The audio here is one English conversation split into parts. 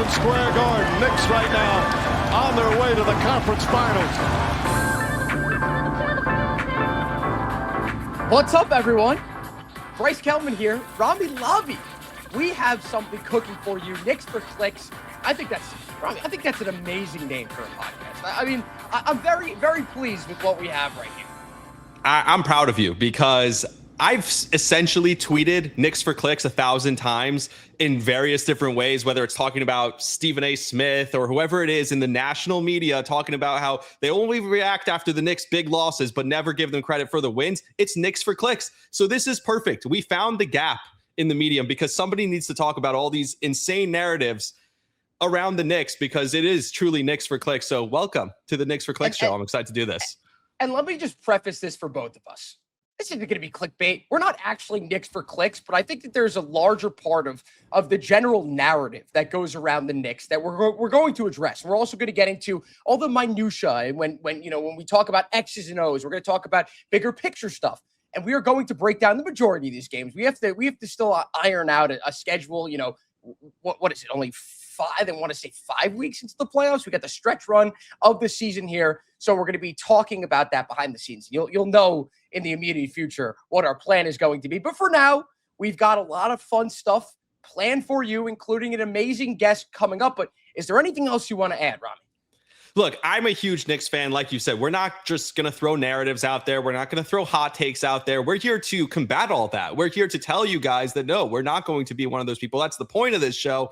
Madison Square Garden. Knicks right now on their way to the conference finals. What's up, everyone? Bryce Gelman here. Rami, Lavi. We have something cooking for you. Knicks for Clicks. I think that's an amazing name for a podcast. I mean, I'm very, very pleased with what we have right here. I'm proud of you because I've essentially tweeted Knicks for Clicks 1,000 times in various different ways, whether it's talking about Stephen A. Smith or whoever it is in the national media talking about how they only react after the Knicks' big losses, but never give them credit for the wins. It's Knicks for Clicks. So this is perfect. We found the gap in the medium because somebody needs to talk about all these insane narratives around the Knicks because it is truly Knicks for Clicks. So welcome to the Knicks for Clicks show. I'm excited to do this. And let me just preface this for both of us. This isn't going to be clickbait. We're not actually Knicks for Clicks, but I think that there's a larger part of the general narrative that goes around the Knicks that we're going to address. We're also going to get into all the minutia, and when we talk about X's and O's, we're going to talk about bigger picture stuff, and we are going to break down the majority of these games. We have to still iron out a schedule. You know, what is it? Only 5 weeks into the playoffs. We got the stretch run of the season here. So we're going to be talking about that behind the scenes. You'll know in the immediate future what our plan is going to be. But for now, we've got a lot of fun stuff planned for you, including an amazing guest coming up. But is there anything else you want to add, Rami? Look, I'm a huge Knicks fan. Like you said, we're not just going to throw narratives out there. We're not going to throw hot takes out there. We're here to combat all that. We're here to tell you guys that, no, we're not going to be one of those people. That's the point of this show.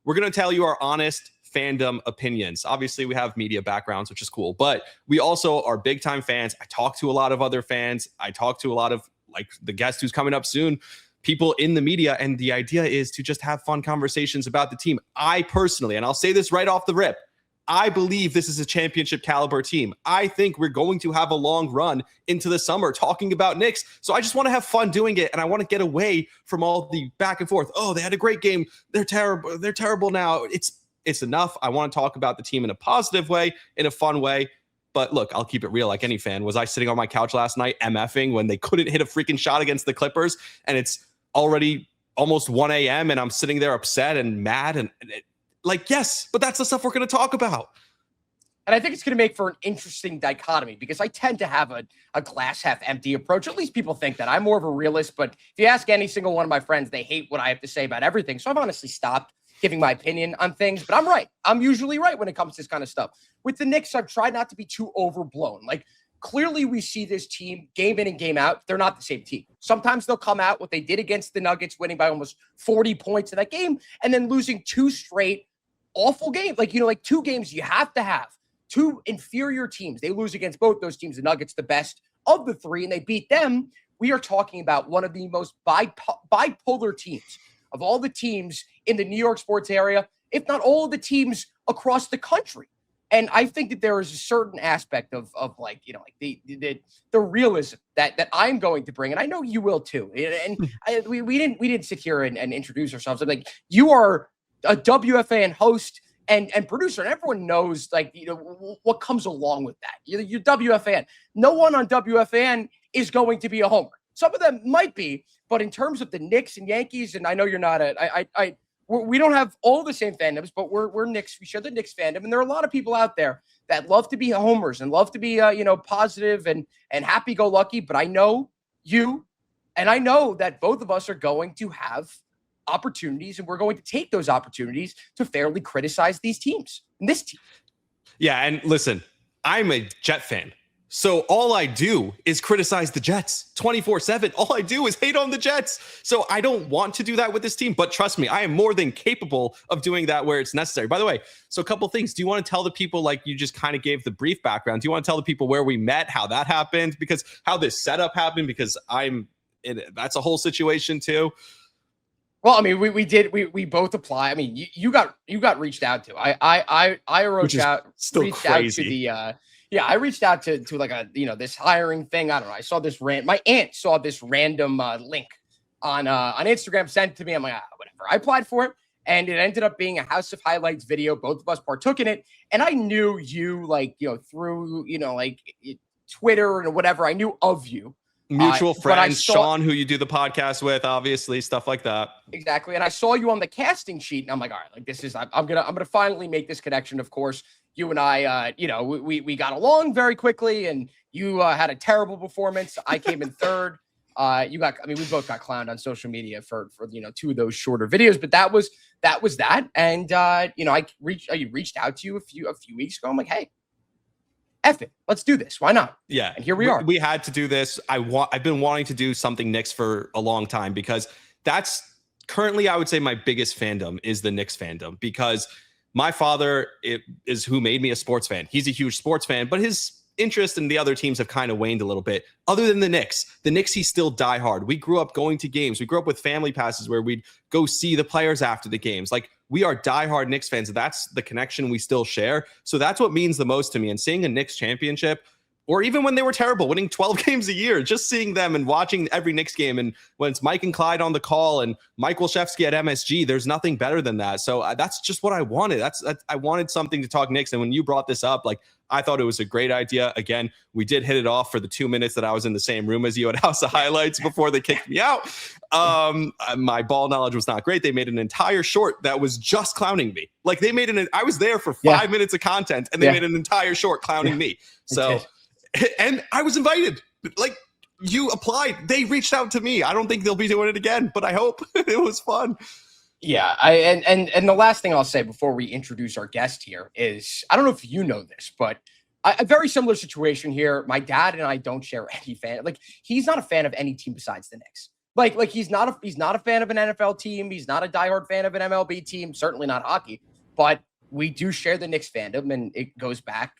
We're going to tell you our honest fandom opinions. Obviously, we have media backgrounds, which is cool, but we also are big time fans. I talk to a lot of other fans. I talk to a lot of, like, the guest who's coming up soon, people in the media. And the idea is to just have fun conversations about the team. I personally, and I'll say this right off the rip, I believe this is a championship caliber team. I think we're going to have a long run into the summer talking about Knicks. So I just want to have fun doing it. And I want to get away from all the back and forth. Oh, they had a great game. They're terrible. They're terrible now. It's enough. I want to talk about the team in a positive way, in a fun way. But look, I'll keep it real like any fan. Was I sitting on my couch last night MFing when they couldn't hit a freaking shot against the Clippers? And it's already almost 1 a.m. and I'm sitting there upset and mad and like, yes, but that's the stuff we're going to talk about. And I think it's going to make for an interesting dichotomy because I tend to have a glass half empty approach. At least people think that. I'm more of a realist, but if you ask any single one of my friends, they hate what I have to say about everything. So I've honestly stopped giving my opinion on things, but I'm right. I'm usually right when it comes to this kind of stuff. With the Knicks, I've tried not to be too overblown. Like, clearly we see this team game in and game out. They're not the same team. Sometimes they'll come out what they did against the Nuggets, winning by almost 40 points in that game, and then losing 2 straight awful games. Like 2 games you have to have. 2 inferior teams. They lose against both those teams. The Nuggets, the best of the 3, and they beat them. We are talking about one of the most bipolar teams of all the teams in the New York sports area, if not all of the teams across the country. And I think that there is a certain aspect of the realism that I'm going to bring, and I know you will too. And we didn't sit here and introduce ourselves. I'm like, you are a WFAN host and producer, and everyone knows what comes along with that. You're WFAN. No one on WFAN is going to be a homer. Some of them might be, but in terms of the Knicks and Yankees, and I know you're not we don't have all the same fandoms, but we're Knicks. We share the Knicks fandom, and there are a lot of people out there that love to be homers and love to be positive and happy-go-lucky. But I know you, and I know that both of us are going to have opportunities, and we're going to take those opportunities to fairly criticize these teams and this team. Yeah, and listen, I'm a Jet fan. So all I do is criticize the Jets 24/7. All I do is hate on the Jets. So I don't want to do that with this team, but trust me, I am more than capable of doing that where it's necessary. By the way, so a couple things. Do you want to tell the people, like you just kind of gave the brief background? Do you want to tell the people where we met, how that happened, because how this setup happened? Because that's a whole situation too. Well, I mean, we both apply. I mean, you got reached out to. I reached out I reached out to like this hiring thing. I don't know. I saw this my aunt saw this random link on Instagram, sent it to me. I'm like, whatever. I applied for it, and it ended up being a House of Highlights video. Both of us partook in it, and I knew you through Twitter and whatever. I knew of you. Mutual friends, Sean, who you do the podcast with, obviously, stuff like that. Exactly. And I saw you on the casting sheet, and I'm like, all right, like this is, I'm gonna finally make this connection. Of course, you and I, we got along very quickly, and you had a terrible performance. I came in third. We both got clowned on social media for two of those shorter videos, but that was that. And I reached out to you a few weeks ago. I'm like, hey, F it, let's do this. Why not? Yeah. And here we are. We had to do this. I've been wanting to do something Knicks for a long time, because that's currently, I would say, my biggest fandom is the Knicks fandom, because my father is who made me a sports fan. He's a huge sports fan, but his interest in the other teams have kind of waned a little bit. Other than the Knicks, he's still diehard. We grew up going to games. We grew up with family passes where we'd go see the players after the games. Like, we are diehard Knicks fans. That's the connection we still share. So that's what means the most to me. And seeing a Knicks championship, or even when they were terrible, winning 12 games a year, just seeing them and watching every Knicks game, and when it's Mike and Clyde on the call and Mike Wilshevsky at MSG, there's nothing better than that. So that's just what I wanted. I wanted something to talk Knicks. And when you brought this up, like, I thought it was a great idea. Again, we did hit it off for the 2 minutes that I was in the same room as you at House of Highlights before they kicked me out. My ball knowledge was not great. They made an entire short that was just clowning me. Like, they made I was there for 5 minutes of content, and they made an entire short clowning me. So, and I was invited. Like, you applied. They reached out to me. I don't think they'll be doing it again, but I hope. It was fun. Yeah, and the last thing I'll say before we introduce our guest here is, I don't know if you know this, but a very similar situation here. My dad and I don't share any fan. Like, he's not a fan of any team besides the Knicks. Like he's not a fan of an NFL team. He's not a diehard fan of an MLB team. Certainly not hockey. But we do share the Knicks fandom, and it goes back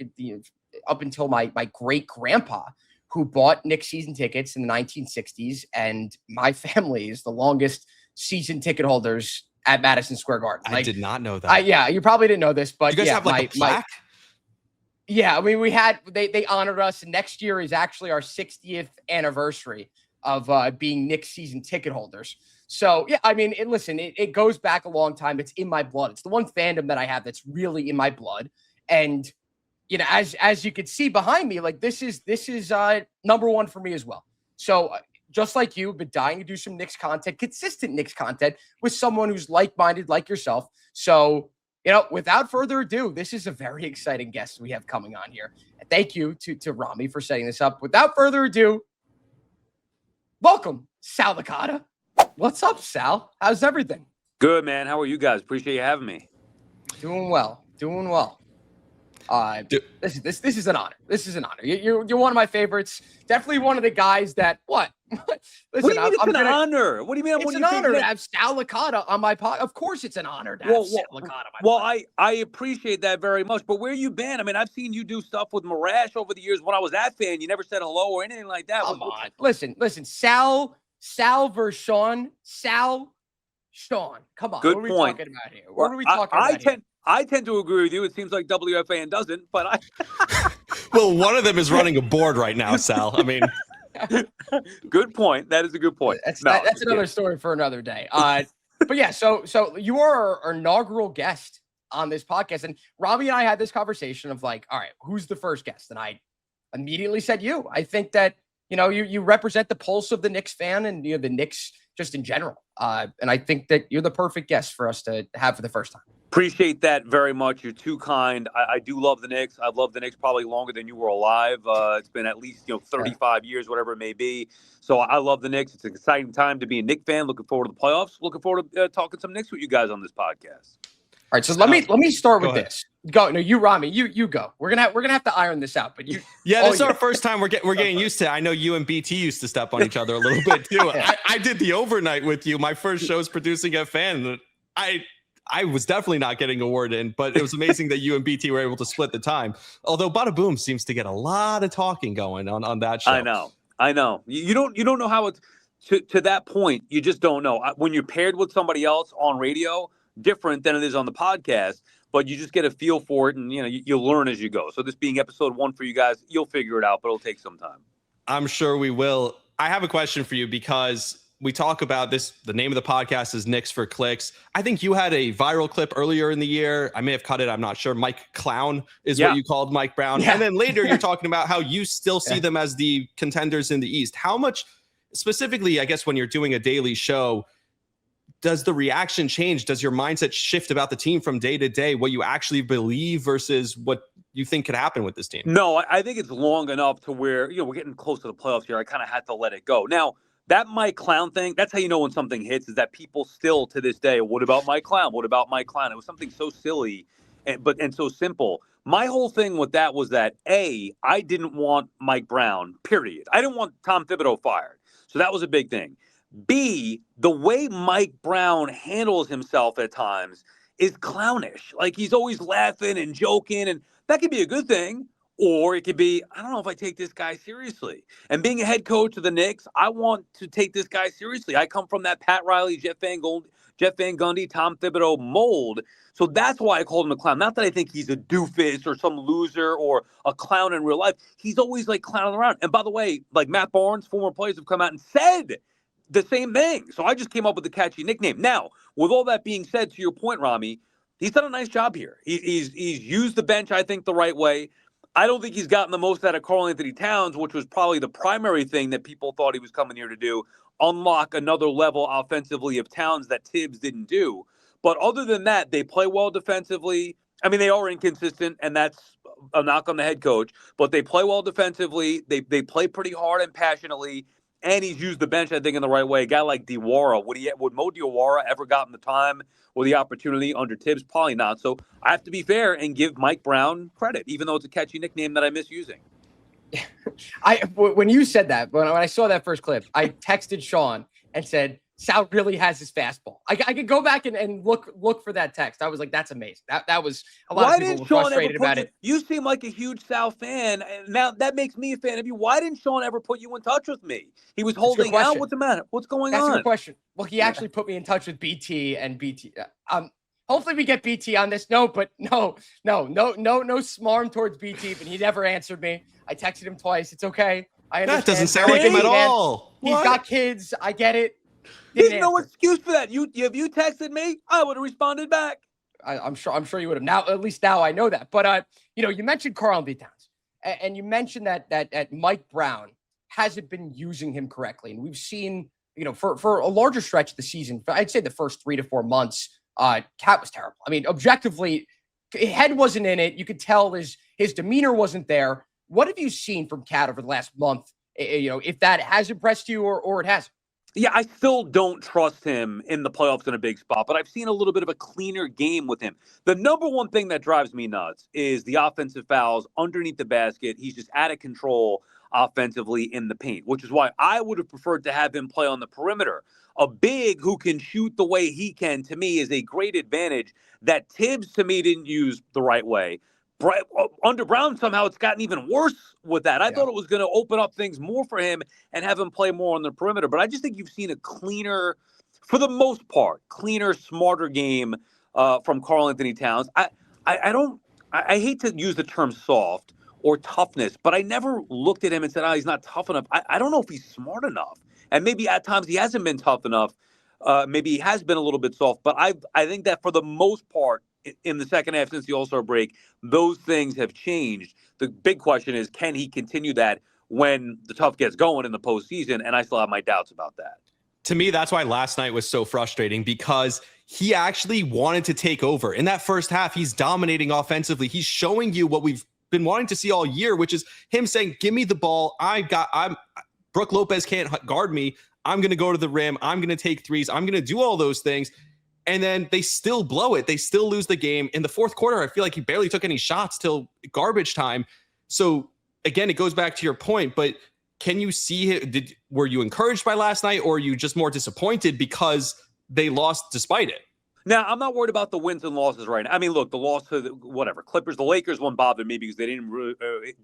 up until my great grandpa, who bought Knicks season tickets in the 1960s, and my family is the longest season ticket holders at Madison Square Garden. I did not know that. Yeah, you probably didn't know this, but you guys have like a plaque? Yeah, I mean, we had, they honored us. Next year is actually our 60th anniversary of being Knicks season ticket holders. So yeah, I mean, it goes back a long time. It's in my blood. It's the one fandom that I have that's really in my blood. And as you can see behind me, like, this is number one for me as well. So just like you, been dying to do some Knicks content, consistent Knicks content with someone who's like-minded like yourself. So, without further ado, this is a very exciting guest we have coming on here. And thank you to Rami for setting this up. Without further ado, welcome, Sal Licata. What's up, Sal? How's everything? Good, man. How are you guys? Appreciate you having me. Doing well. This is an honor. This is an honor. You're one of my favorites. Definitely one of the guys that Listen, what do you mean it's an honor? What do you mean? It's an honor to have Sal Licata on my podcast. Of course, it's an honor to have Sal Licata on my podcast. I appreciate that very much. But where you been? I mean, I've seen you do stuff with Marash over the years. When I was at fan, you never said hello or anything like that. Come on. Listen. Sal versus Sean. Sean. Come on. Good what are point. We talking about here? What are we talking about here? I tend to agree with you. It seems like WFAN doesn't, but I. Well, one of them is running a board right now, Sal. I mean, good point. That is a good point. That's another story for another day. But yeah, so you are our inaugural guest on this podcast, and Rami and I had this conversation of like, all right, who's the first guest? And I immediately said you. I think that you represent the pulse of the Knicks fan and the Knicks just in general. And I think that you're the perfect guest for us to have for the first time. Appreciate that very much. You're too kind. I do love the Knicks. I've loved the Knicks probably longer than you were alive. It's been at least 35 years, whatever it may be. So I love the Knicks. It's an exciting time to be a Knicks fan. Looking forward to the playoffs. Looking forward to talking some Knicks with you guys on this podcast. All right, so let me start with this. Go, no, you, Rami, you go. We're gonna have to iron this out, but you. Yeah, this is our first time. We're getting used to it. I know you and BT used to step on each other a little bit too. I did the overnight with you. My first show's producing at Fan. I was definitely not getting a word in, but it was amazing that you and BT were able to split the time. Although Bada Boom seems to get a lot of talking going on that show. I know. You don't know how it's to that point. You just don't know when you're paired with somebody else on radio. Different than it is on the podcast, but you just get a feel for it, and you'll learn as you go. So this being episode 1 for you guys, you'll figure it out, but it'll take some time. I'm sure we will. I have a question for you because we talk about this. The name of the podcast is Knicks for Clicks. I think you had a viral clip earlier in the year. I may have cut it. I'm not sure. Mike Clown is what you called Mike Brown. Yeah. And then later you're talking about how you still see them as the contenders in the East. How much specifically, I guess, when you're doing a daily show, does the reaction change? Does your mindset shift about the team from day to day, what you actually believe versus what you think could happen with this team? No, I think it's long enough to where, we're getting close to the playoffs here. I kind of had to let it go. Now, that Mike Clown thing, that's how you know when something hits, is that people still to this day, what about Mike Clown? What about Mike Clown? It was something so silly and so simple. My whole thing with that was that, A, I didn't want Mike Brown, period. I didn't want Tom Thibodeau fired. So that was a big thing. B, the way Mike Brown handles himself at times is clownish. Like, he's always laughing and joking, and that could be a good thing. Or it could be, I don't know if I take this guy seriously. And being a head coach of the Knicks, I want to take this guy seriously. I come from that Pat Riley, Jeff Van Gundy, Tom Thibodeau mold. So that's why I called him a clown. Not that I think he's a doofus or some loser or a clown in real life. He's always like clowning around. And by the way, like Matt Barnes, former players have come out and said the same thing. So I just came up with a catchy nickname. Now, with all that being said, to your point, Rami, he's done a nice job here. He's used the bench, I think, the right way. I don't think he's gotten the most out of Karl-Anthony Towns, which was probably the primary thing that people thought he was coming here to do, unlock another level offensively of Towns that Tibbs didn't do. But other than that, they play well defensively. I mean, they are inconsistent, and that's a knock on the head coach, but they play well defensively. They play pretty hard and passionately, and he's used the bench, I think, in the right way. A guy like Diawara, would Mo Diawara ever gotten the time or the opportunity under Tibbs? Probably not. So I have to be fair and give Mike Brown credit, even though it's a catchy nickname that I miss using. When you said that, when I saw that first clip, I texted Sean and said, Sal really has his fastball. I could go back and look for that text. I was like, that's amazing. That was a lot of people were frustrated about it. You seem like a huge Sal fan. And now that makes me a fan of you. Why didn't Sean ever put you in touch with me? He was holding out. What's the matter? What's going on? That's a good question. Well, he actually put me in touch with BT and BT. Hopefully we get BT on this. No smarm towards BT, but he never answered me. I texted him twice. It's okay. I understand. That doesn't sound like him at all. He's got kids. I get it. There's no excuse for that. If you texted me, I would have responded back. I'm sure you would have. Now, at least now I know that. But you mentioned Karl-Anthony Towns, and you mentioned that Mike Brown hasn't been using him correctly, and we've seen for a larger stretch of the season. I'd say the first 3 to 4 months, Cat was terrible. I mean, objectively, his head wasn't in it. You could tell his demeanor wasn't there. What have you seen from Cat over the last month? If that has impressed you or it hasn't. Yeah, I still don't trust him in the playoffs in a big spot, but I've seen a little bit of a cleaner game with him. The number one thing that drives me nuts is the offensive fouls underneath the basket. He's just out of control offensively in the paint, which is why I would have preferred to have him play on the perimeter. A big who can shoot the way he can, to me, is a great advantage that Tibbs, to me, didn't use the right way. Under Brown, somehow it's gotten even worse with that. I thought it was going to open up things more for him and have him play more on the perimeter. But I just think you've seen a cleaner, for the most part, smarter game from Karl-Anthony Towns. I hate to use the term soft or toughness, but I never looked at him and said, he's not tough enough. I don't know if he's smart enough. And maybe at times he hasn't been tough enough. Maybe he has been a little bit soft. But I think that for the most part, in the second half since the All-Star break, those things have changed. The big question is, can he continue that when the tough gets going in the postseason? And I still have my doubts about that. To me, that's why last night was so frustrating, because he actually wanted to take over. In that first half, he's dominating offensively. He's showing you what we've been wanting to see all year, which is him saying, give me the ball. Brook Lopez can't guard me. I'm going to go to the rim. I'm going to take threes. I'm going to do all those things. And then they still blow it. They still lose the game. In the fourth quarter, I feel like he barely took any shots till garbage time. So, again, it goes back to your point, but can you see it? Were you encouraged by last night, or are you just more disappointed because they lost despite it? Now, I'm not worried about the wins and losses right now. I mean, look, the loss to the Clippers, the Lakers one bothered me because they didn't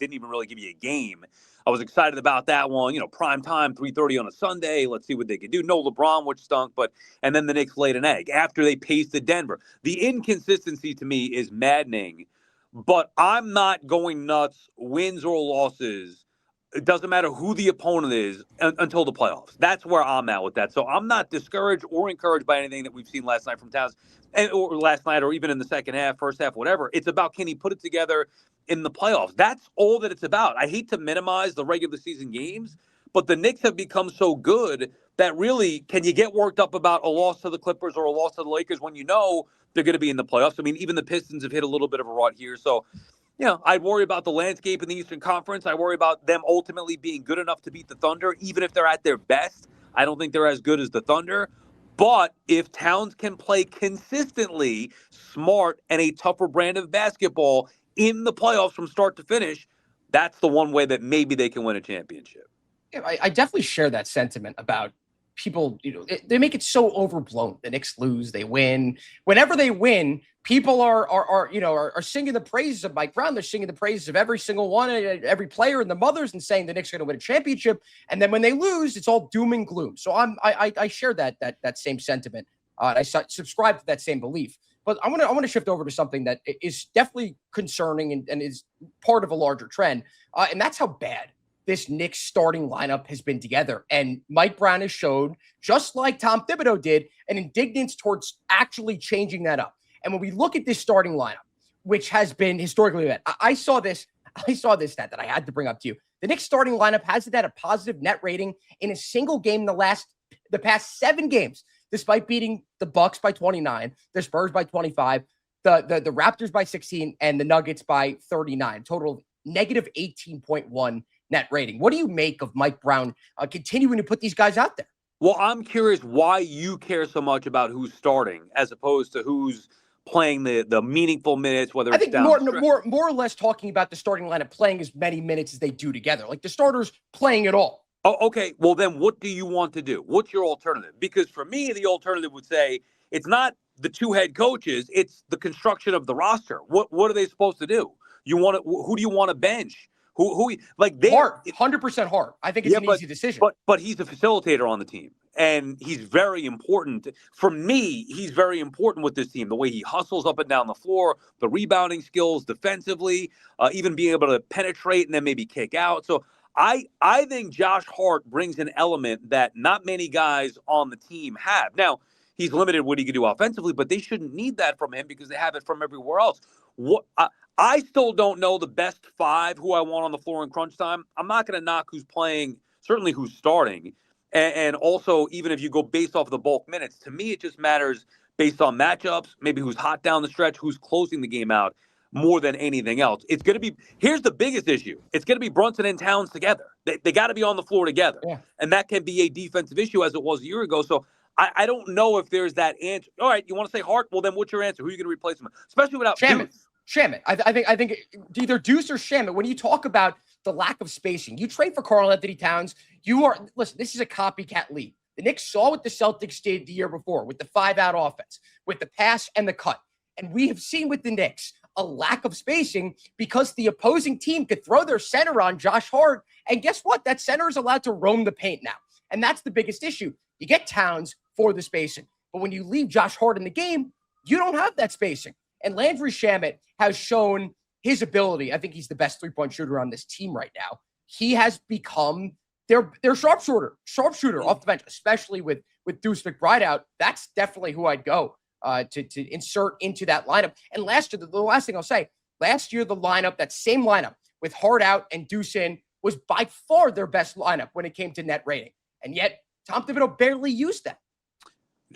even really give you a game. I was excited about that one. Prime time, 3:30 on a Sunday. Let's see what they can do. No LeBron, which stunk, and then the Knicks laid an egg after they pasted Denver. The inconsistency to me is maddening, but I'm not going nuts, wins or losses, It doesn't matter who the opponent is until the playoffs. That's where I'm at with that. So I'm not discouraged or encouraged by anything that we've seen last night from Towns, or last night, or even in the second half, first half, whatever. It's about, can he put it together in the playoffs? That's all that it's about. I hate to minimize the regular season games, but the Knicks have become so good that really, can you get worked up about a loss to the Clippers or a loss to the Lakers when you know they're going to be in the playoffs? I mean, even the Pistons have hit a little bit of a rut here. So, I worry about the landscape in the Eastern Conference. I worry about them ultimately being good enough to beat the Thunder, even if they're at their best. I don't think they're as good as the Thunder. But if Towns can play consistently, smart, and a tougher brand of basketball in the playoffs from start to finish, that's the one way that maybe they can win a championship. Yeah, I definitely share that sentiment about people. They make it so overblown. The Knicks lose, they win. Whenever they win, people are singing the praises of Mike Brown. They're singing the praises of every single one, every player and the mothers, and saying the Knicks are going to win a championship. And then when they lose, it's all doom and gloom. So I share that same sentiment. I subscribe to that same belief. But I want to shift over to something that is definitely concerning and is part of a larger trend, and that's how bad this Knicks starting lineup has been together. And Mike Brown has showed, just like Tom Thibodeau did, an indignance towards actually changing that up. And when we look at this starting lineup, which has been historically bad, I saw this stat that I had to bring up to you. The Knicks starting lineup hasn't had a positive net rating in a single game in the past 7 games, despite beating the Bucks by 29, the Spurs by 25, the Raptors by 16, and the Nuggets by 39. Total of negative 18.1 net rating. What do you make of Mike Brown continuing to put these guys out there? Well, I'm curious why you care so much about who's starting as opposed to who's playing the meaningful minutes, whether it's down more or less talking about the starting lineup playing as many minutes as they do together, like the starters playing it all. Oh, okay. Well, then what do you want to do? What's your alternative? Because for me, the alternative would say it's not the 2 head coaches, it's the construction of the roster. What are they supposed to do? Who do you want to bench? Who like they Hart, 100% Hart. I think it's an easy decision. But he's a facilitator on the team, and he's very important. For me, he's very important with this team. The way he hustles up and down the floor, the rebounding skills defensively, even being able to penetrate and then maybe kick out. So I think Josh Hart brings an element that not many guys on the team have. Now, he's limited what he can do offensively, but they shouldn't need that from him because they have it from everywhere else. I still don't know the best 5 who I want on the floor in crunch time. I'm not going to knock who's playing, certainly who's starting. And also, even if you go based off of the bulk minutes, to me, it just matters based on matchups, maybe who's hot down the stretch, who's closing the game out more than anything else. It's going to be, here's the biggest issue. It's going to be Brunson and Towns together. They got to be on the floor together. Yeah. And that can be a defensive issue as it was a year ago. So I don't know if there's that answer. All right, you want to say Hart? Well, then what's your answer? Who are you going to replace him with? Especially without Deuce. Shamit. I think either Deuce or Shamit. When you talk about the lack of spacing, you trade for Karl-Anthony Towns. Listen, this is a copycat league. The Knicks saw what the Celtics did the year before with the 5-out offense, with the pass and the cut. And we have seen with the Knicks a lack of spacing because the opposing team could throw their center on Josh Hart. And guess what? That center is allowed to roam the paint now. And that's the biggest issue. You get Towns for the spacing. But when you leave Josh Hart in the game, you don't have that spacing. And Landry Shamet has shown his ability. I think he's the best 3-point shooter on this team right now. He has become their sharpshooter off the bench, especially with Deuce McBride out. That's definitely who I'd go to insert into that lineup. And last year, the last thing I'll say, last year, the lineup, that same lineup with Hart out and Deuce in, was by far their best lineup when it came to net rating. And yet, Tom Thibodeau barely used that.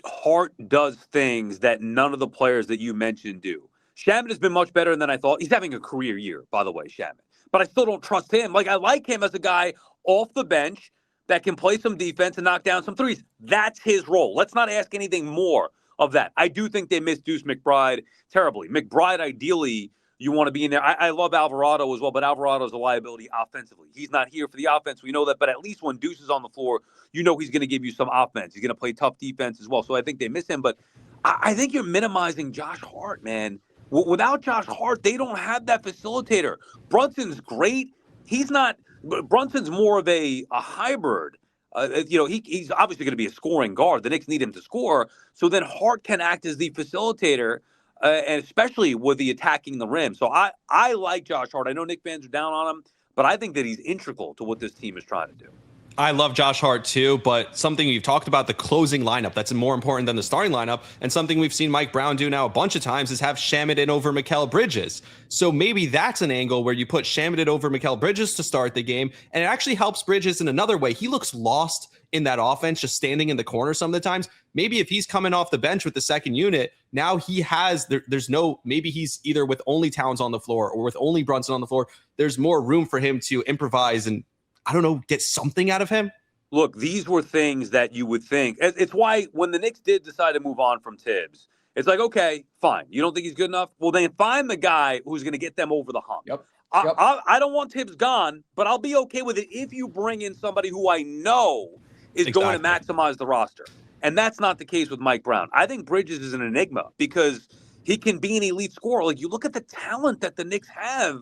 Hart does things that none of the players that you mentioned do. Shamet has been much better than I thought. He's having a career year, by the way, Shamet. But I still don't trust him. Like, I like him as a guy off the bench that can play some defense and knock down some threes. That's his role. Let's not ask anything more of that. I do think they missed Deuce McBride terribly. McBride, ideally, you want to be in there. I love Alvarado as well, but Alvarado's a liability offensively. He's not here for the offense. We know that, but at least when Deuce is on the floor, you know he's going to give you some offense. He's going to play tough defense as well. So I think they miss him, but I think you're minimizing Josh Hart, man. Without Josh Hart, they don't have that facilitator. Brunson's great. He's not. Brunson's more of a hybrid. He's obviously going to be a scoring guard. The Knicks need him to score. So then Hart can act as the facilitator, and especially with the attacking the rim. So I like Josh Hart. I know Knicks fans are down on him, but I think that he's integral to what this team is trying to do. I love Josh Hart too, but something you've talked about, the closing lineup, that's more important than the starting lineup. And something we've seen Mike Brown do now a bunch of times is have Shamet in over Mikal Bridges. So maybe that's an angle where you put Shamet in over Mikal Bridges to start the game. And it actually helps Bridges in another way. He looks lost in that offense, just standing in the corner some of the times. Maybe if he's coming off the bench with the second unit, now he has, maybe he's either with only Towns on the floor or with only Brunson on the floor. There's more room for him to improvise and, I don't know, get something out of him. Look, these were things that you would think. It's why when the Knicks did decide to move on from Tibbs, it's like, okay, fine. You don't think he's good enough? Well, then find the guy who's going to get them over the hump. Yep. I don't want Tibbs gone, but I'll be okay with it if you bring in somebody who I know is going to maximize the roster. And that's not the case with Mike Brown. I think Bridges is an enigma because he can be an elite scorer. Like, you look at the talent that the Knicks have.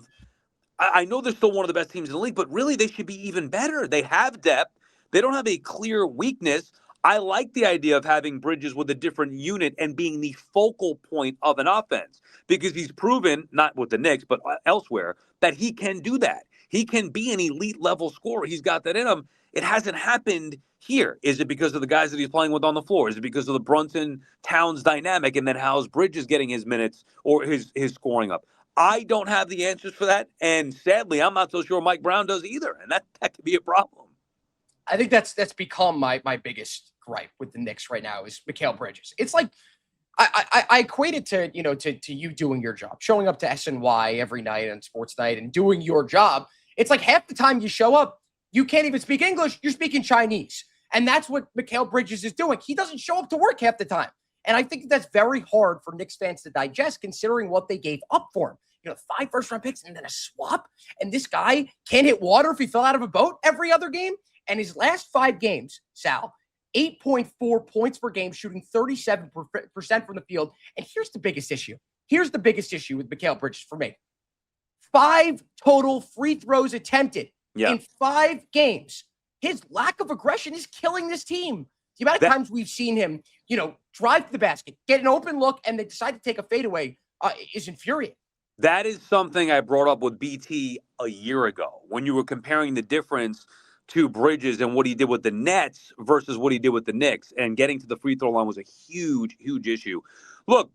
I know they're still one of the best teams in the league, but really they should be even better. They have depth. They don't have a clear weakness. I like the idea of having Bridges with a different unit and being the focal point of an offense because he's proven, not with the Knicks, but elsewhere, that he can do that. He can be an elite level scorer. He's got that in him. It hasn't happened here. Is it because of the guys that he's playing with on the floor? Is it because of the Brunson-Towns dynamic? And then how's Bridges getting his minutes or his scoring up? I don't have the answers for that. And sadly, I'm not so sure Mike Brown does either. And that could be a problem. I think that's become my biggest gripe with the Knicks right now is Mikal Bridges. It's like I equate it to you doing your job, showing up to SNY every night on sports night and doing your job. It's like half the time you show up, you can't even speak English. You're speaking Chinese. And that's what Mikal Bridges is doing. He doesn't show up to work half the time. And I think that's very hard for Knicks fans to digest considering what they gave up for him. 5 first-round picks and then a swap. And this guy can't hit water if he fell out of a boat every other game. And his last 5 games, Sal, 8.4 points per game, shooting 37% from the field. And here's the biggest issue. Here's the biggest issue with Mikal Bridges for me. 5 total free throws attempted in 5 games. His lack of aggression is killing this team. The amount of times we've seen him, drive to the basket, get an open look, and they decide to take a fadeaway is infuriating. That is something I brought up with BT a year ago when you were comparing the difference to Bridges and what he did with the Nets versus what he did with the Knicks. And getting to the free throw line was a huge, huge issue. Look,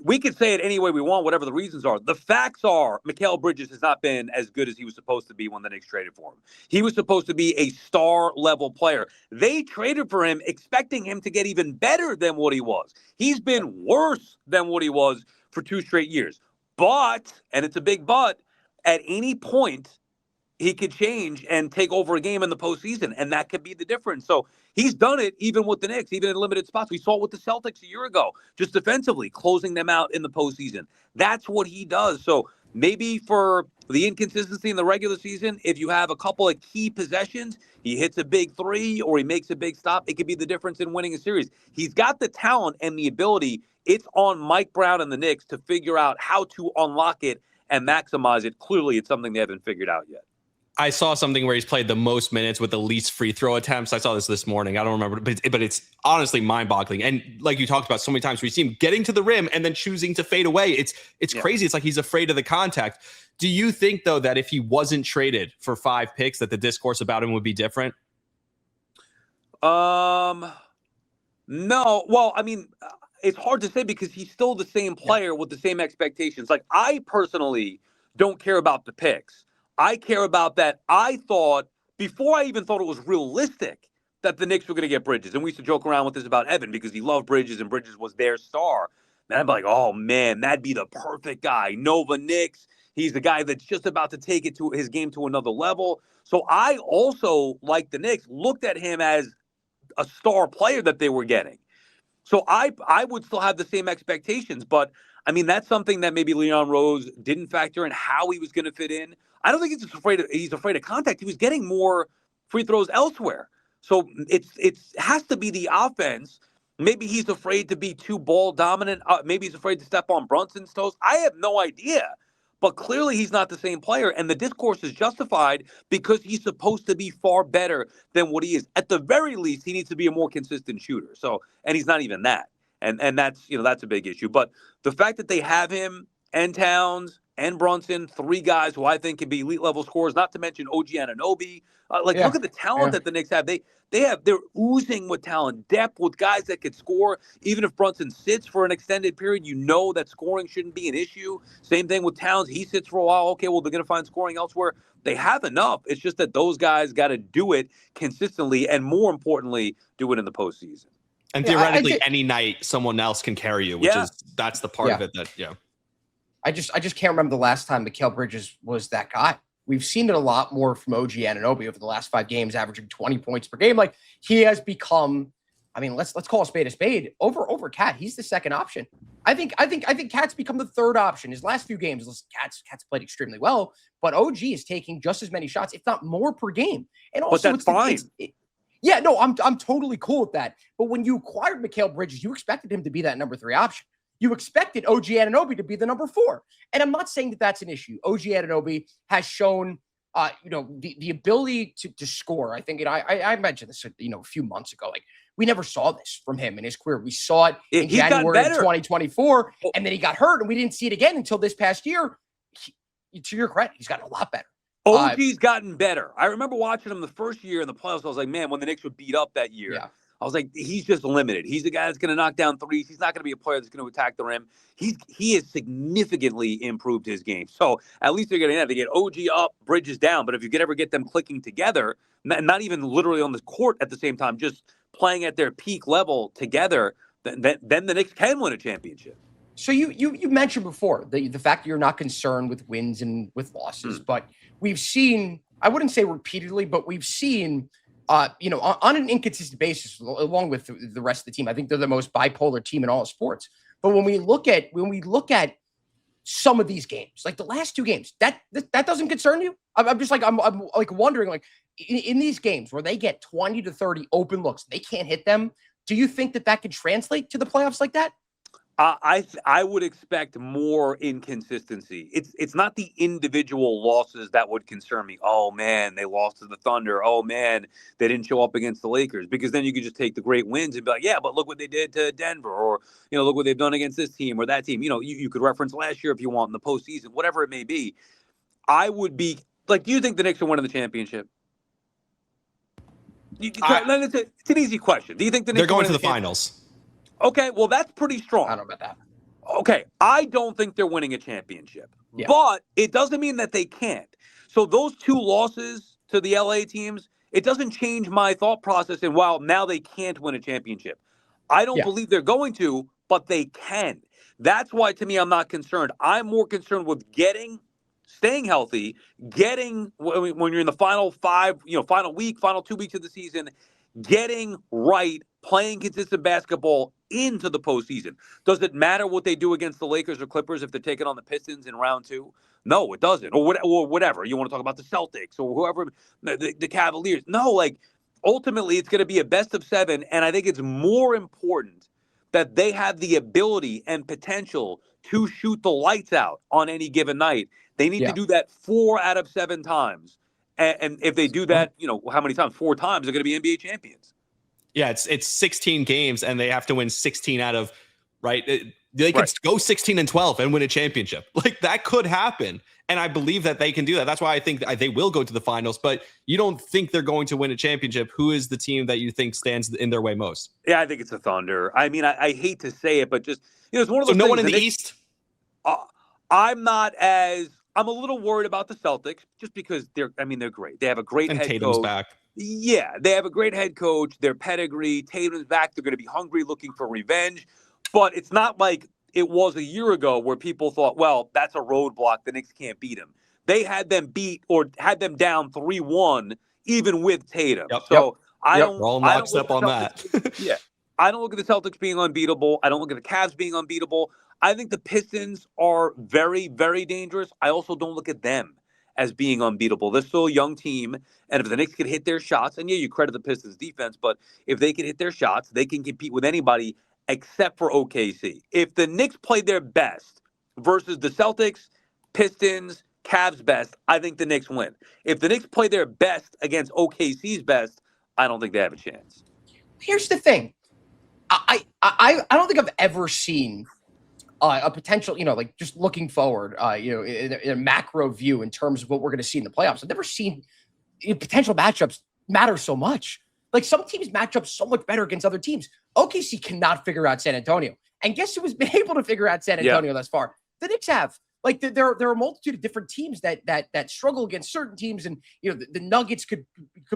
we could say it any way we want, whatever the reasons are. The facts are Mikal Bridges has not been as good as he was supposed to be when the Knicks traded for him. He was supposed to be a star-level player. They traded for him expecting him to get even better than what he was. He's been worse than what he was for 2 straight years. But, and it's a big but, at any point, he could change and take over a game in the postseason, and that could be the difference. So he's done it even with the Knicks, even in limited spots. We saw it with the Celtics a year ago, just defensively, closing them out in the postseason. That's what he does. So maybe for the inconsistency in the regular season, if you have a couple of key possessions, he hits a big 3 or he makes a big stop, it could be the difference in winning a series. He's got the talent and the ability. It's on Mike Brown and the Knicks to figure out how to unlock it and maximize it. Clearly, it's something they haven't figured out yet. I saw something where he's played the most minutes with the least free throw attempts. I saw this morning. I don't remember, but it's honestly mind-boggling. And like you talked about so many times, we see him getting to the rim and then choosing to fade away. It's crazy. It's like he's afraid of the contact. Do you think, though, that if he wasn't traded for 5 picks, that the discourse about him would be different? No. Well, I mean, it's hard to say because he's still the same player with the same expectations. Like, I personally don't care about the picks. I care about that. I thought, before I even thought it was realistic, that the Knicks were going to get Bridges. And we used to joke around with this about Evan because he loved Bridges and Bridges was their star. And I'd be like, oh, man, that'd be the perfect guy. Nova Knicks. He's the guy that's just about to take it to his game to another level. So I also, like the Knicks, looked at him as a star player that they were getting. So I would still have the same expectations. But, I mean, that's something that maybe Leon Rose didn't factor in how he was going to fit in. I don't think he's afraid of contact. He was getting more free throws elsewhere. So it has to be the offense. Maybe he's afraid to be too ball dominant. Maybe he's afraid to step on Brunson's toes. I have no idea. But clearly he's not the same player. And the discourse is justified because he's supposed to be far better than what he is. At the very least, he needs to be a more consistent shooter. So, and he's not even that. And that's, that's a big issue. But the fact that they have him and Towns and Brunson, 3 guys who I think can be elite level scorers, not to mention OG Anunoby. Look at the talent that the Knicks have. They're oozing with talent, depth with guys that could score. Even if Brunson sits for an extended period, you know that scoring shouldn't be an issue. Same thing with Towns. He sits for a while. Okay, well, they're going to find scoring elsewhere. They have enough. It's just that those guys got to do it consistently and, more importantly, do it in the postseason. And theoretically, any night someone else can carry you, that's the part of it that, I just can't remember the last time Mikal Bridges was that guy. We've seen it a lot more from OG Anunoby over the last 5 games, averaging 20 points per game. Like, he has become, I mean, let's call a spade a spade. Over Cat, he's the second option. I think Cat's become the third option. His last few games, listen, Cat's played extremely well, but OG is taking just as many shots, if not more, per game. And also, but that's fine. Yeah, no, I'm totally cool with that. But when you acquired Mikal Bridges, you expected him to be that number 3 option. You expected OG Anunoby to be the number 4. And I'm not saying that that's an issue. OG Anunoby has shown, the ability to score. I think, I mentioned this, a few months ago. Like, we never saw this from him in his career. We saw it in January of 2024, and then he got hurt, and we didn't see it again until this past year. To your credit, he's gotten a lot better. OG's gotten better. I remember watching him the first year in the playoffs. I was like, man, when the Knicks were beat up that year, I was like, he's just limited. He's the guy that's going to knock down threes. He's not going to be a player that's going to attack the rim. He has significantly improved his game. So at least they're going to have to get OG up, Bridges down. But if you could ever get them clicking together, not even literally on the court at the same time, just playing at their peak level together, then the Knicks can win a championship. So you mentioned before the fact that you're not concerned with wins and with losses, but we've seen, I wouldn't say repeatedly, but we've seen, on an inconsistent basis, along with the rest of the team. I think they're the most bipolar team in all of sports. But when we look at some of these games, like the last 2 games, that doesn't concern you. I'm just like, I'm like wondering, like in these games where they get 20 to 30 open looks, they can't hit them. Do you think that could translate to the playoffs like that? I would expect more inconsistency. It's not the individual losses that would concern me. Oh, man, they lost to the Thunder. Oh, man, they didn't show up against the Lakers. Because then you could just take the great wins and be like, yeah, but look what they did to Denver. Or, look what they've done against this team or that team. You could reference last year if you want in the postseason, whatever it may be. I would be like, do you think the Knicks are winning the championship? It's an easy question. Do you think the Knicks they're going to the finals? Okay, well, that's pretty strong. I don't know about that. Okay, I don't think they're winning a championship. Yeah. But it doesn't mean that they can't. So those 2 losses to the LA teams, it doesn't change my thought process in, wow, now they can't win a championship. I don't believe they're going to, but they can. That's why, to me, I'm not concerned. I'm more concerned with staying healthy, when you're in the final 5, final week, final 2 weeks of the season, getting right, playing consistent basketball into the postseason. Does it matter what they do against the Lakers or Clippers if they're taking on the Pistons in round 2? No, it doesn't. Or whatever. You want to talk about the Celtics or whoever, the Cavaliers. No, like, ultimately, it's going to be a best of 7, and I think it's more important that they have the ability and potential to shoot the lights out on any given night. They need to do that 4 out of 7 times. And if they do that, how many times? 4 times, they're going to be NBA champions. Yeah, it's 16 games, and they have to win 16 out of, right? They could go 16-12 and win a championship. Like, that could happen, and I believe that they can do that. That's why I think they will go to the finals, but you don't think they're going to win a championship. Who is the team that you think stands in their way most? Yeah, I think it's the Thunder. I mean, I hate to say it, but just, it's one of those So no things one in the East? I'm a little worried about the Celtics just because they're great. They have a great head Tatum's coach. back. Yeah, they have a great head coach. Their pedigree. Tatum's back. They're going to be hungry, looking for revenge. But it's not like it was a year ago where people thought, well, that's a roadblock. The Knicks can't beat them. They had them beat or had them down 3-1, even with Tatum. We're all locked up on that. Yeah. I don't look at the Celtics being unbeatable. I don't look at the Cavs being unbeatable. I think the Pistons are very, very dangerous. I also don't look at them as being unbeatable. They're still a young team, and if the Knicks could hit their shots, and you credit the Pistons defense, but if they can hit their shots, they can compete with anybody except for OKC. If the Knicks play their best versus the Celtics, Pistons, Cavs best, I think the Knicks win. If the Knicks play their best against OKC's best, I don't think they have a chance. Here's the thing. I don't think I've ever seen a potential, like just looking forward, in a macro view in terms of what we're going to see in the playoffs. I've never seen potential matchups matter so much. Like some teams match up so much better against other teams. OKC cannot figure out San Antonio. And guess who has been able to figure out San Antonio thus far? The Knicks have. Like there are a multitude of different teams that struggle against certain teams, and the Nuggets could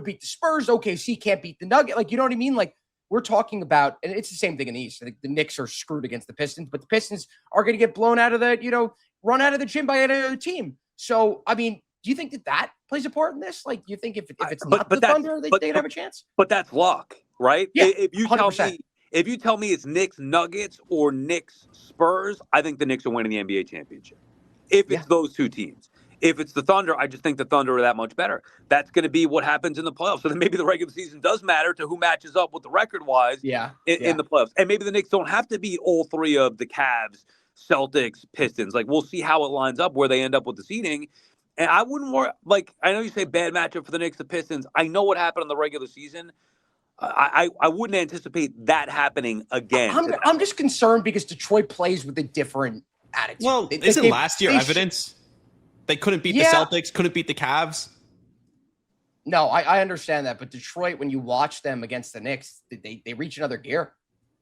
beat the Spurs. OKC can't beat the Nuggets. Like, you know what I mean? Like we're talking about, and it's the same thing in the East. I think the Knicks are screwed against the Pistons, but the Pistons are going to get blown out of the run out of the gym by another team. So I mean, do you think that plays a part in this? Like, do you think if it's not the Thunder, they'd have a chance? But that's luck, right? Yeah, if you tell me it's Knicks Nuggets or Knicks Spurs, I think the Knicks are winning the NBA championship. If it's those two teams. If it's the Thunder, I just think the Thunder are that much better. That's going to be what happens in the playoffs. So then maybe the regular season does matter to who matches up with the record-wise in the playoffs. And maybe the Knicks don't have to be all three of the Cavs, Celtics, Pistons. Like, we'll see how it lines up, where they end up with the seeding. And I wouldn't worry. Like, I know you say bad matchup for the Knicks, the Pistons. I know what happened in the regular season. I wouldn't anticipate that happening again. I'm just concerned because Detroit plays with a different attitude. Well, isn't last year evidence? They couldn't beat the Celtics, couldn't beat the Cavs. No, I understand that. But Detroit, when you watch them against the Knicks, they reach another gear.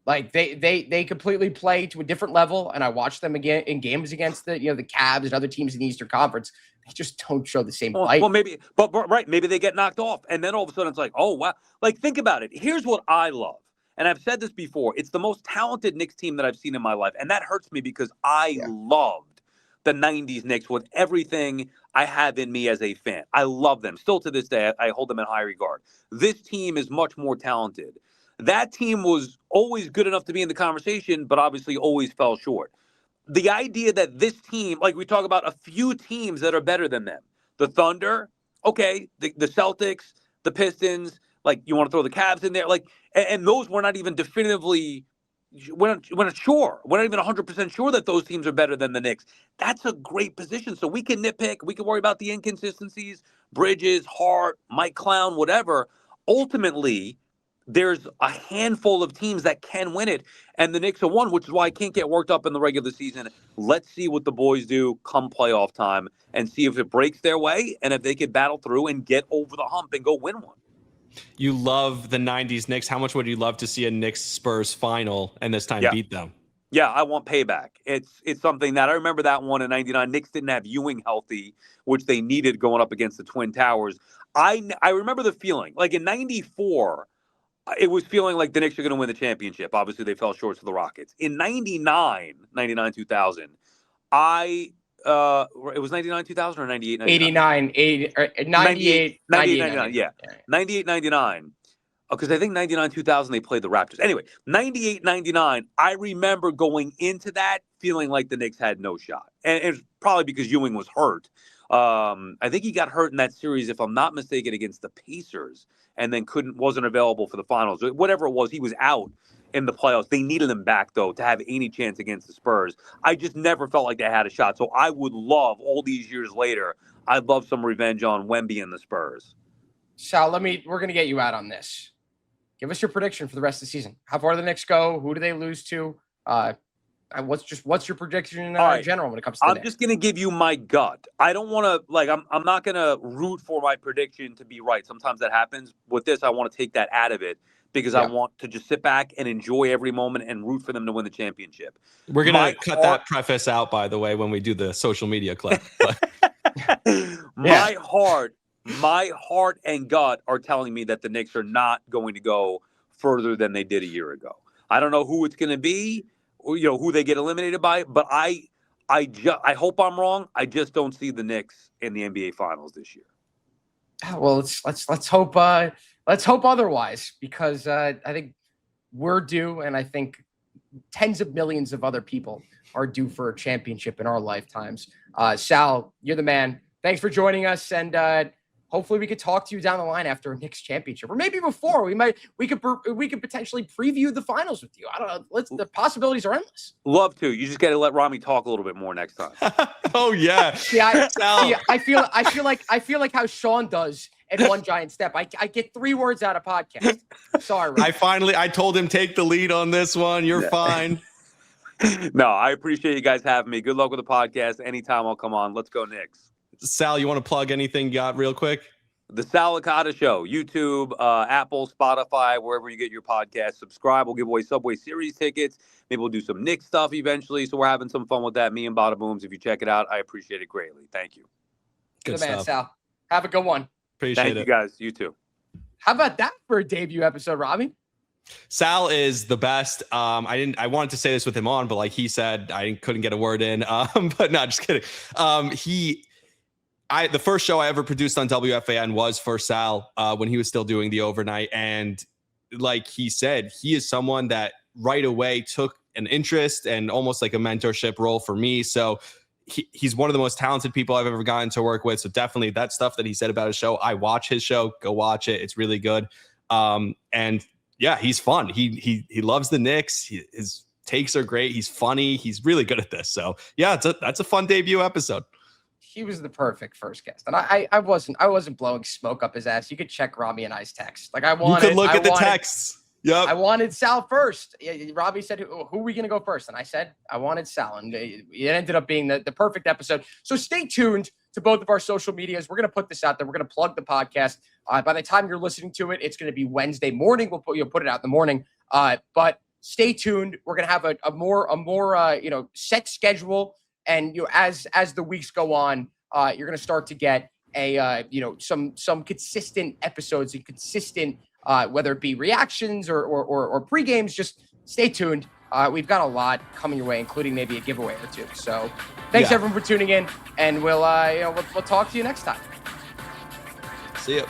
Like they completely play to a different level. And I watched them again in games against the Cavs and other teams in the Eastern Conference. They just don't show the same fight. Well, maybe, but right, maybe they get knocked off, and then all of a sudden it's like, oh wow. Like, think about it. Here's what I love, and I've said this before. It's the most talented Knicks team that I've seen in my life, and that hurts me because I loved the '90s Knicks with everything I have in me as a fan. I love them. Still to this day, I hold them in high regard. This team is much more talented. That team was always good enough to be in the conversation, but obviously always fell short. The idea that this team, like we talk about a few teams that are better than them, the Thunder, okay, the Celtics, the Pistons, like you want to throw the Cavs in there, like, and those we're not even definitively, we're not sure. We're not even 100% sure that those teams are better than the Knicks. That's a great position. So we can nitpick, we can worry about the inconsistencies, Bridges, Hart, Mike Clown, whatever. Ultimately, there's a handful of teams that can win it, and the Knicks are one, which is why I can't get worked up in the regular season. Let's see what the boys do come playoff time and see if it breaks their way and if they can battle through and get over the hump and go win one. You love the 90s Knicks. How much would you love to see a Knicks-Spurs final and this time beat them? Yeah, I want payback. It's something that I remember that one in 99. Knicks didn't have Ewing healthy, which they needed going up against the Twin Towers. I remember the feeling. Like in 94, it was feeling like the Knicks are going to win the championship. Obviously, they fell short to the Rockets. In 99, 2000, it was 99, 2000 or 98, 99? 98, 99, yeah. 98, 99. Because I think 99, 2000, they played the Raptors. Anyway, 98, 99, I remember going into that feeling like the Knicks had no shot. And it's probably because Ewing was hurt. I think he got hurt in that series, if I'm not mistaken, against the Pacers, and then wasn't available for the finals. Whatever it was, he was out in the playoffs. They needed him back, though, to have any chance against the Spurs. I just never felt like they had a shot. So I would love, all these years later, I'd love some revenge on Wemby and the Spurs. Sal, we're going to get you out on this. Give us your prediction for the rest of the season. How far do the Knicks go? Who do they lose to? What's your prediction in general when it comes to I'm just going to give you my gut. I don't want to, I'm not going to root for my prediction to be right. Sometimes that happens. With this, I want to take that out of it because I want to just sit back and enjoy every moment and root for them to win the championship. We're going to cut that preface out, by the way, when we do the social media clip. My heart and gut are telling me that the Knicks are not going to go further than they did a year ago. I don't know who it's going to be, or, who they get eliminated by, but I hope I'm wrong. I just don't see the Knicks in the NBA Finals this year. Well, let's hope otherwise, because I think we're due, and I think tens of millions of other people are due for a championship in our lifetimes. Sal, you're the man. Thanks for joining us, and hopefully we could talk to you down the line after a Knicks championship, or maybe before. We could potentially preview the finals with you. I don't know. The possibilities are endless. Love to. You just got to let Rami talk a little bit more next time. Oh yeah. I feel like how Sean does in One Giant Step. I get 3 words out of podcast. Sorry, Rami. I told him take the lead on this one. You're fine. No, I appreciate you guys having me. Good luck with the podcast. Anytime I'll come on. Let's go Knicks. Sal, you want to plug anything you got real quick? The Sal Licata Show, YouTube, Apple, Spotify, wherever you get your podcast. Subscribe. We'll give away Subway Series tickets. Maybe we'll do some Knicks stuff eventually. So we're having some fun with that. Me and Bada Booms. If you check it out, I appreciate it greatly. Thank you. Good man, stuff. Sal. Have a good one. Appreciate Thank it. you guys. You too. How about that for a debut episode, Rami? Sal is the best. I wanted to say this with him on, but like he said, I couldn't get a word in. But no, just kidding. The first show I ever produced on WFAN was for Sal when he was still doing the overnight. And like he said, he is someone that right away took an interest and almost like a mentorship role for me. So he's one of the most talented people I've ever gotten to work with. So definitely that stuff that he said about his show, I watch his show. Go watch it. It's really good. And yeah, he's fun. He loves the Knicks. His takes are great. He's funny. He's really good at this. So yeah, that's a fun debut episode. He was the perfect first guest, and I wasn't blowing smoke up his ass. You could check Rami and I's text. Like You could look at the texts. Yep. I wanted Sal first. Robbie said, who are we going to go first? And I said, I wanted Sal. And it ended up being the perfect episode. So stay tuned to both of our social medias. We're going to put this out there. We're going to plug the podcast. By the time you're listening to it, it's going to be Wednesday morning. You'll put it out in the morning. But stay tuned. We're going to have a more set schedule. And as the weeks go on, you're going to start to get some consistent episodes and consistent whether it be reactions or pre-games. Just stay tuned. We've got a lot coming your way, including maybe a giveaway or two. So thanks everyone for tuning in, and we'll talk to you next time. See you.